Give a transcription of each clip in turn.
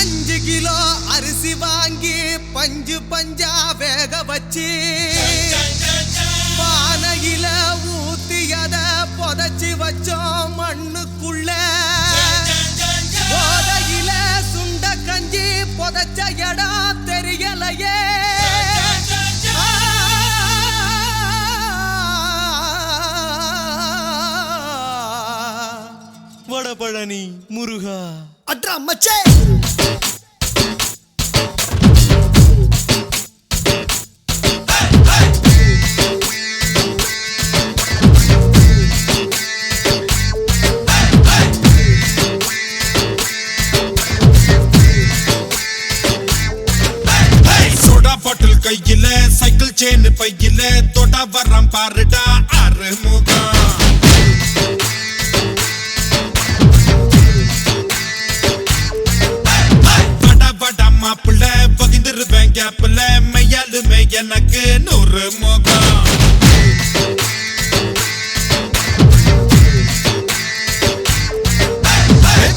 5 kilo அரிசி வாங்கி பஞ்சு பஞ்சா வேக வச்சு பானையில ஊத்தியத புதைச்சி வச்சோம் மண்ணுக்குள்ள போதையில சுண்ட கஞ்சி புதைச்ச இடம் தெரியலையே வடபழனி முருகா அட்ரா மச்சே கையில சைக்கிள் செயின் பையில தொட வரம் பாருடா அறுமுகம் வட வட மாப்பிள்ள பகிர்ந்துருவேன் கேப்ல மையாலுமே எனக்கு 100 முகம்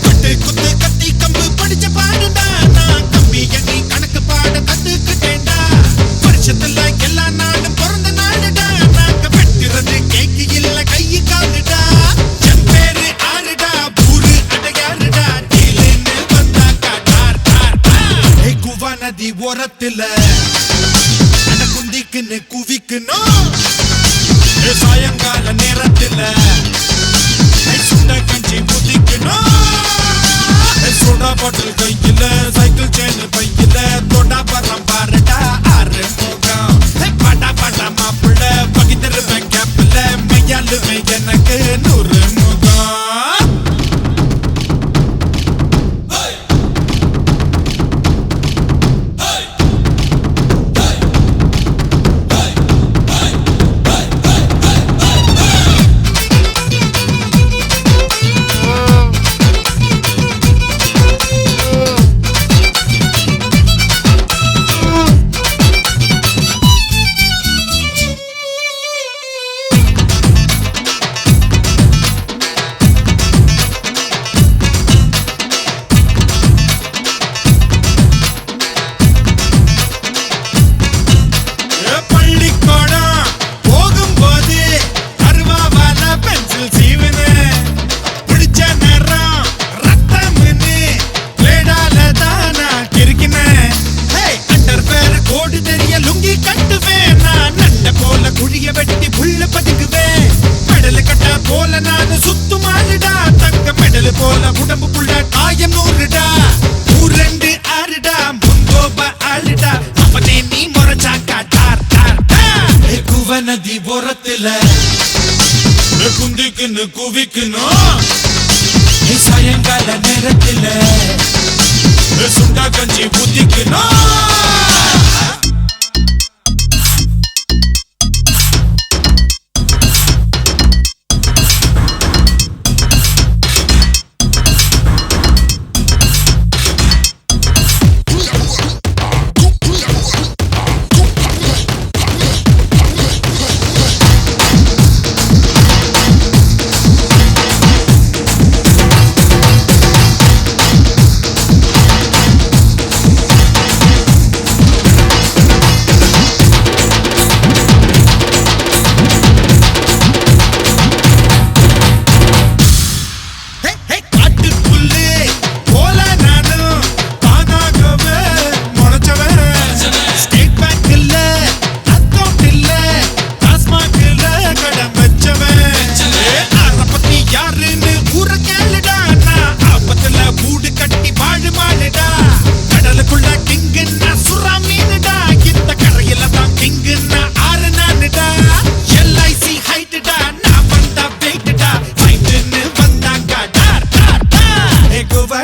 பட்டு குத்து கத்தி கம்பு படிச்ச பாடுடா நான் கம்பி எண்ணி கணக்கு பாட கத்துக்கிட்டேன்டா எல்லா நாடும் பிறந்த நாடுடா நாங்க வெட்டுறது கேக்கு இல்ல கையு காலுடா என் பேரு ஆறுடா பூரு அடையாறுடா டீலுன்னு வந்தாக்கா டார் டார் டார் குவா நதி ஓரத்துல அட குந்திக்குன்னு குவிக்கணும் சாயங்கால நேரத்துல சுண்ட கஞ்சி முதிக்கணும் சோடா பாட்டில் கையில சைக்கிள் செயின் பையில தொட வரம் பாருடா அறுமுகம் படா படா மாப்பிள்ள பகிர்ந்துருவேன் கேப்ல மையாலுமே எனக்கு 100 முகம் நதி ஓரத்துல குந்திக்குன்னு குவிக்கணும் சாயங்கால நேரத்துல சுண்டா கஞ்சி புத்திக்கணும்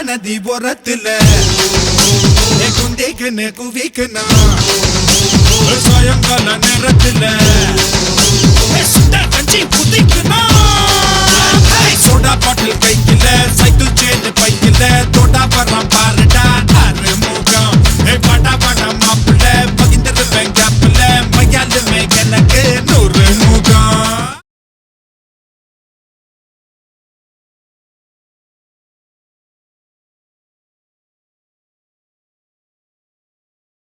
நதி ஓரத்துல குந்திக்குன்னு குவிக்கணும் சாயங்கால நேரத்துல சுண்டா கஞ்சி புத்திக்கணும் சோடா பாட்டில் கையில சைக்கிள் செயின் பையில தொட வர